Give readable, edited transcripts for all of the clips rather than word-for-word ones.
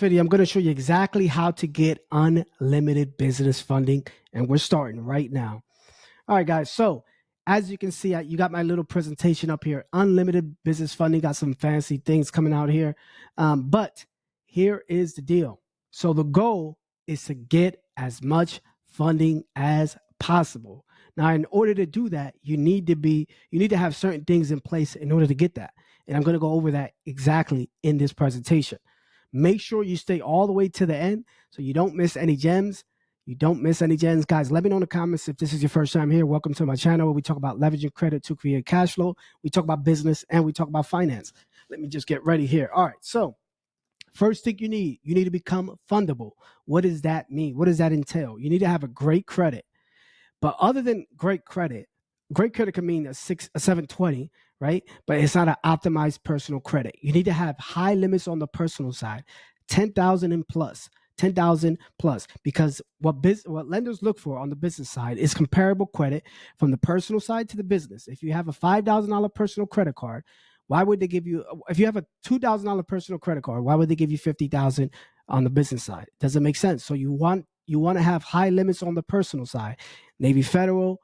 Video, I'm going to show you exactly how to get unlimited business funding, and we're starting right now. All right, guys. So as you can see, you got my little presentation up here. Unlimited business funding, got some fancy things coming out here. But here is the deal. So the goal is to get as much funding as possible. Now, in order to do that, you need to have certain things in place in order to get that. And I'm going to go over that exactly in this presentation. Make sure you stay all the way to the end so you don't miss any gems. You don't miss any gems. Guys, let me know in the comments if this is your first time here. Welcome to my channel where we talk about leveraging credit to create cash flow. We talk about business and we talk about finance. Let me just get ready here. All right, so first thing you need to become fundable. What does that mean? What does that entail? You need to have a great credit. But other than great credit can mean a 720, right? But it's not an optimized personal credit. You need to have high limits on the personal side, 10,000 and plus. 10,000 plus, because what lenders look for on the business side is comparable credit from the personal side to the business. If you have a $5,000 personal credit card, why would they give you, if you have a $2,000 personal credit card, why would they give you 50,000 on the business side? Doesn't make sense. So you want to have high limits on the personal side. Navy Federal,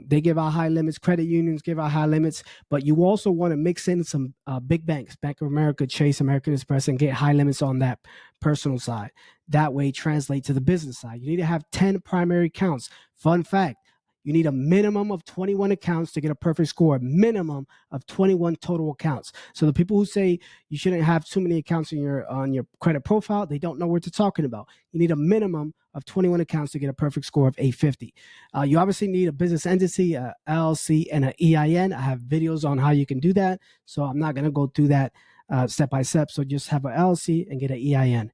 they give out high limits. Credit unions give out high limits, but you also want to mix in some big banks, Bank of America, Chase, American Express, and get high limits on that personal side. That way, translate to the business side. You need to have 10 primary accounts. Fun fact, you need a minimum of 21 accounts to get a perfect score, minimum of 21 total accounts. So the people who say you shouldn't have too many accounts on your credit profile, they don't know what they're talking about. You need a minimum of 21 accounts to get a perfect score of 850. You obviously need a business entity, a LLC, and an EIN. I have videos on how you can do that, so I'm not going to go through that step by step. So just have an LLC and get an EIN.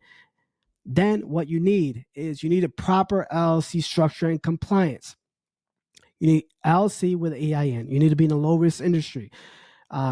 Then what you need is a proper LLC structure and compliance. You need LLC with an EIN. You need to be in a low risk industry.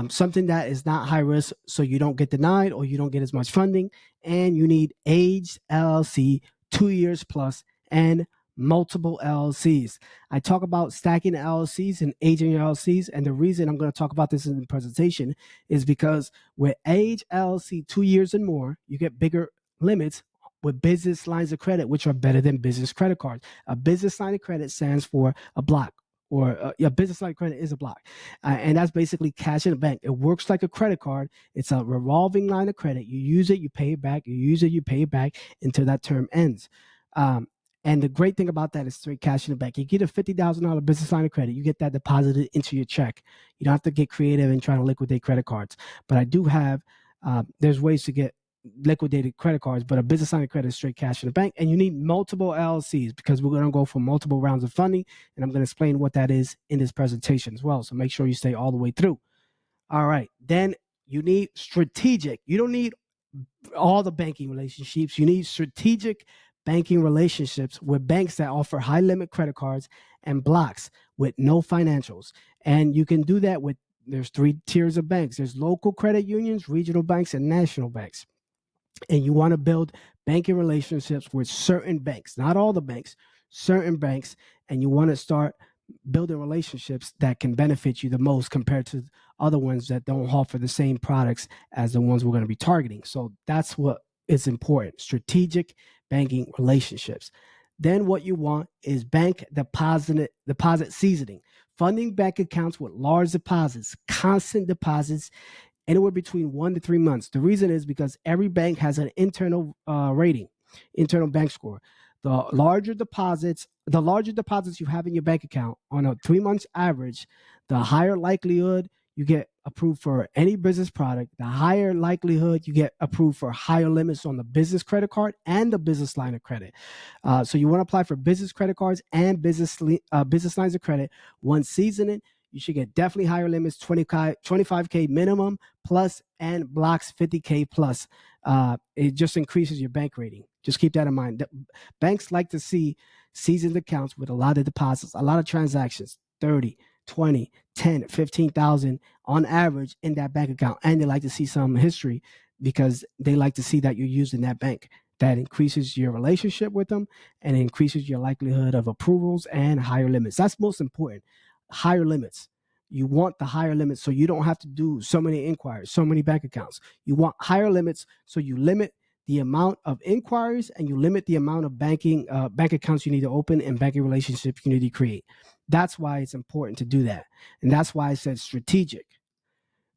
Something that is not high risk so you don't get denied or you don't get as much funding. And you need aged LLC, 2 years plus, and multiple LLCs. I talk about stacking LLCs and aging LLCs, and the reason I'm going to talk about this in the presentation is because with age LLC 2 years and more, you get bigger limits with business lines of credit, which are better than business credit cards. A business line of credit stands for a block, or a business line of credit is a block. And that's basically cash in the bank. It works like a credit card. It's a revolving line of credit. You use it, you pay it back. You use it, you pay it back until that term ends. And the great thing about that is straight cash in the bank. You get a $50,000 business line of credit. You get that deposited into your check. You don't have to get creative and try to liquidate credit cards. But I do have, there's ways to get liquidated credit cards, but a business line of credit is straight cash in the bank. And you need multiple LLCs because we're going to go for multiple rounds of funding. And I'm going to explain what that is in this presentation as well. So make sure you stay all the way through. All right. Then you need strategic. You don't need all the banking relationships. You need strategic banking relationships with banks that offer high limit credit cards and blocks with no financials. And you can do that with, there's 3 tiers of banks. There's local credit unions, regional banks, and national banks. And you want to build banking relationships with certain banks, not all the banks, certain banks, and you want to start building relationships that can benefit you the most compared to other ones that don't offer the same products as the ones we're going to be targeting. So that's what is important, strategic banking relationships. Then what you want is bank deposit seasoning, funding bank accounts with large deposits, constant deposits, anywhere between 1 to 3 months. The reason is because every bank has an internal rating, internal bank score. The larger deposits you have in your bank account on a 3 months average, the higher likelihood you get approved for any business product, the higher likelihood you get approved for higher limits on the business credit card and the business line of credit. So you want to apply for business credit cards and business lines of credit. Once seasoning, you should get definitely higher limits, 25K minimum plus, and blocks 50K plus. It just increases your bank rating. Just keep that in mind. Banks like to see seasoned accounts with a lot of deposits, a lot of transactions, 30, 20, 10, 15,000 on average in that bank account. And they like to see some history because they like to see that you're using that bank. That increases your relationship with them and increases your likelihood of approvals and higher limits. That's most important. Higher limits. You want the higher limits so you don't have to do so many inquiries, so many bank accounts. You want higher limits so you limit the amount of inquiries and you limit the amount of bank accounts you need to open and banking relationships you need to create. That's why it's important to do that. And that's why I said strategic.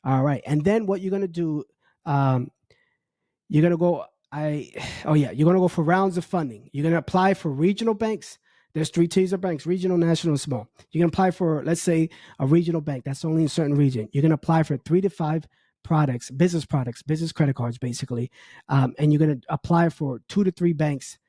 All right. And then what you're going to do, you're going to go, you're going to go for rounds of funding. You're going to apply for regional banks. There's 3 tiers of banks: regional, national, and small. You can apply for, let's say, a regional bank that's only in a certain region. You're going to apply for 3 to 5 products, business credit cards, basically. And you're going to apply for 2 to 3 banks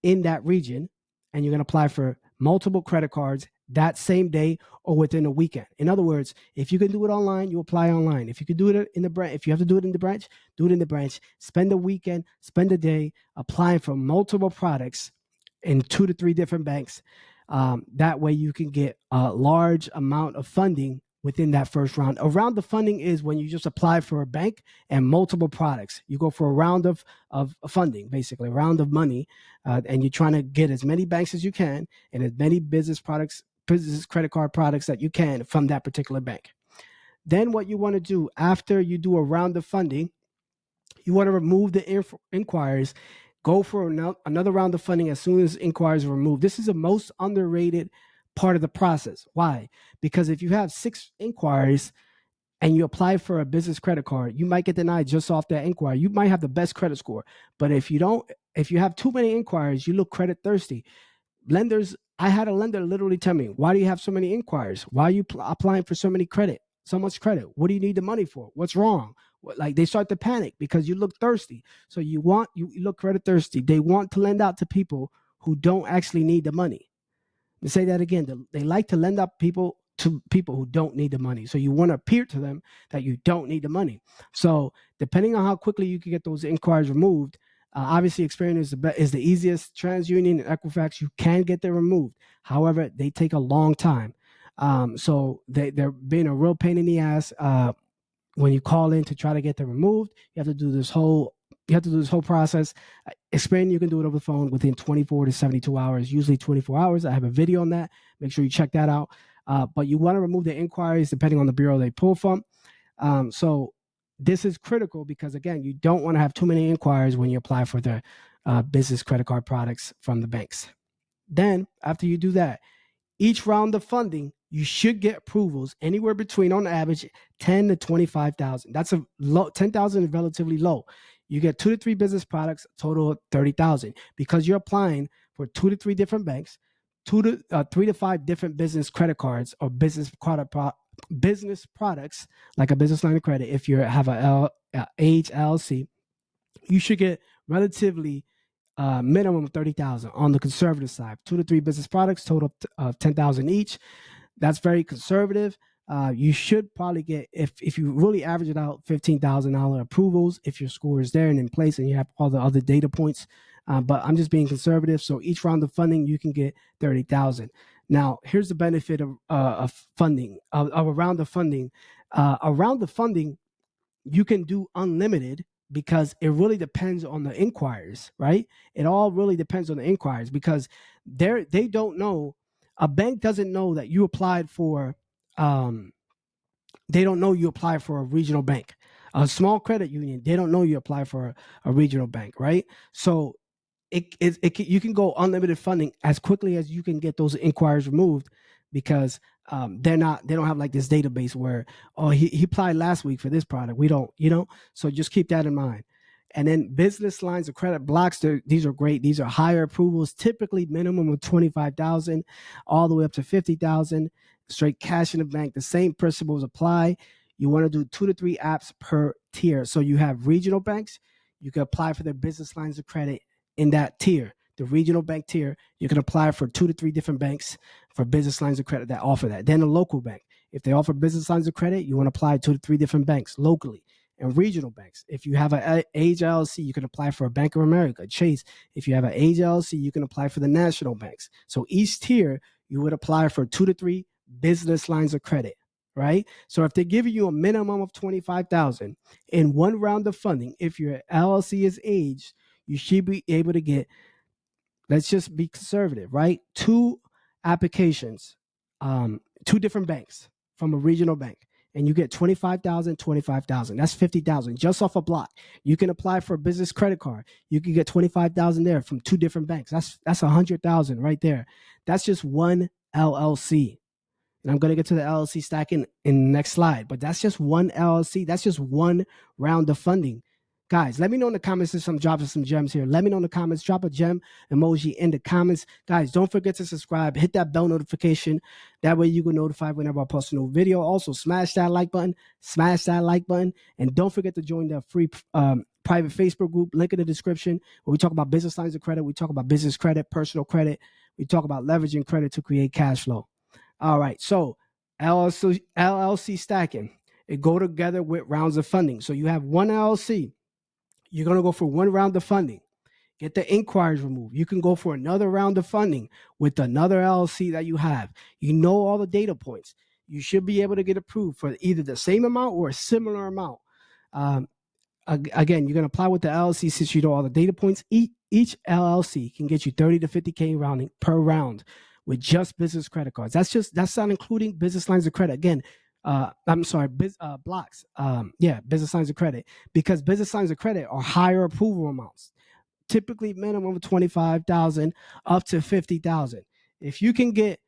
in that region, and you're going to apply for multiple credit cards that same day or within a weekend. In other words, if you can do it online, you apply online. If you can do it in the branch, if you have to do it in the branch, do it in the branch. Spend the weekend, spend the day applying for multiple products in 2 to 3 different banks. That way you can get a large amount of funding within that first round. A round of funding is when you just apply for a bank and multiple products. You go for a round of funding, basically a round of money, and you're trying to get as many banks as you can and as many business credit card products that you can from that particular bank. Then what you want to do after you do a round of funding, you want to remove the inquiries. Go for another round of funding as soon as inquiries are removed. This is the most underrated part of the process. Why? Because if you have 6 inquiries and you apply for a business credit card, you might get denied just off that inquiry. You might have the best credit score, but if you have too many inquiries, you look credit thirsty. I had a lender literally tell me, why do you have so many inquiries? Why are you applying for so much credit? What do you need the money for? What's wrong? Like, they start to panic because you look thirsty. So you look credit thirsty. They want to lend out to people who don't actually need the money. Let me say that again. They like to lend out to people who don't need the money. So you want to appear to them that you don't need the money. So depending on how quickly you can get those inquiries removed, obviously Experian is the easiest. TransUnion and Equifax, you can get them removed. However, they take a long time. So they're being a real pain in the ass. When you call in to try to get them removed, you have to do this whole process. Experian, you can do it over the phone within 24 to 72 hours, usually 24 hours. I have a video on that. Make sure you check that out. But you want to remove the inquiries depending on the bureau they pull from. So this is critical because, again, you don't want to have too many inquiries when you apply for the business credit card products from the banks. Then, after you do that, each round of funding, you should get approvals anywhere between, on average, 10 to 25,000. That's a low. 10,000 is relatively low. You get 2 to 3 business products, total of 30,000, because you're applying for 2 to 3 different banks, 3 to 5 different business credit cards or business products like a business line of credit. If you have a age LLC, you should get relatively minimum 30,000 on the conservative side. 2 to 3 business products, total of 10,000 each. That's very conservative. You should probably get, if you really average it out, $15,000 approvals if your score is there and in place and you have all the other data points. But I'm just being conservative. So each round of funding, you can get 30,000. Now, here's the benefit of funding, of a round of funding. A round of funding, you can do unlimited because it really depends on the inquiries, right? It all really depends on the inquiries because they don't know. A bank doesn't know that you applied for. They don't know you apply for a regional bank. A small credit union, they don't know you apply for a regional bank, right? So you can go unlimited funding as quickly as you can get those inquiries removed because they don't have like this database where, oh, he applied last week for this product. We don't, so just keep that in mind. And then business lines of credit blocks, these are great. These are higher approvals, typically minimum of 25,000 all the way up to 50,000. Straight cash in the bank. The same principles apply. You want to do 2 to 3 apps per tier. So you have regional banks. You can apply for their business lines of credit in that tier. The regional bank tier, you can apply for 2 to 3 different banks for business lines of credit that offer that. Then a local bank. If they offer business lines of credit, you want to apply 2 to 3 different banks locally. And regional banks. If you have an age LLC, you can apply for a Bank of America, Chase. If you have an age LLC, you can apply for the national banks. So each tier, you would apply for 2 to 3 business lines of credit, right? So if they're giving you a minimum of 25,000 in one round of funding, if your LLC is aged, you should be able to get, let's just be conservative, right? 2 applications, 2 different banks from a regional bank. and you get 25,000, 25,000. That's 50,000 just off a block. You can apply for a business credit card. You can get 25,000 there from 2 different banks. That's 100,000 right there. That's just one LLC. And I'm going to get to the LLC stacking in the next slide, but that's just one LLC. That's just one round of funding. Guys, let me know in the comments if I'm dropping some gems here. Let me know in the comments. Drop a gem emoji in the comments. Guys, don't forget to subscribe. Hit that bell notification. That way you get notified whenever I post a new video. Also, smash that like button. Smash that like button. And don't forget to join the free private Facebook group. Link in the description, where we talk about business lines of credit. We talk about business credit, personal credit. We talk about leveraging credit to create cash flow. All right, so LLC stacking, it go together with rounds of funding. So you have one LLC. You're going to go for one round of funding. Get the inquiries removed. You can go for another round of funding with another LLC that you have. You know all the data points. You should be able to get approved for either the same amount or a similar amount. Again, you're going to apply with the LLC since you know all the data points. Each LLC can get you 30 to 50K rounding per round with just business credit cards. That's not including business lines of credit. Again, I'm sorry, blocks. Business lines of credit, because business lines of credit are higher approval amounts, typically minimum of 25,000 up to 50,000. If you can get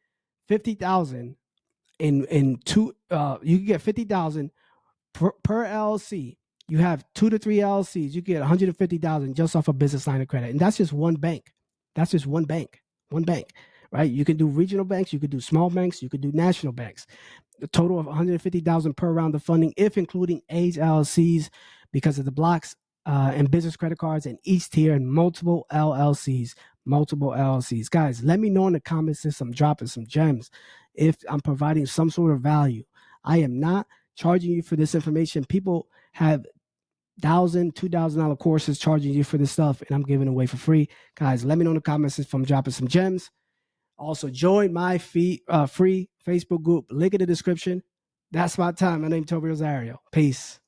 50,000 in two, you can get 50,000 per LLC. You have 2 to 3 LLCs. You get 150,000 just off a business line of credit, and that's just one bank. That's just one bank. One bank, right? You can do regional banks. You could do small banks. You could do national banks. The total of 150,000 per round of funding, if including age LLCs, because of the blocks and business credit cards, and each tier and multiple LLCs. Guys, let me know in the comments if I'm dropping some gems, if I'm providing some sort of value. I am not charging you for this information. People have $1,000, $2,000 courses charging you for this stuff, and I'm giving away for free. Guys, let me know in the comments if I'm dropping some gems. Also, join my free Facebook group. Link in the description. That's my time. My name's Toby Rosario. Peace.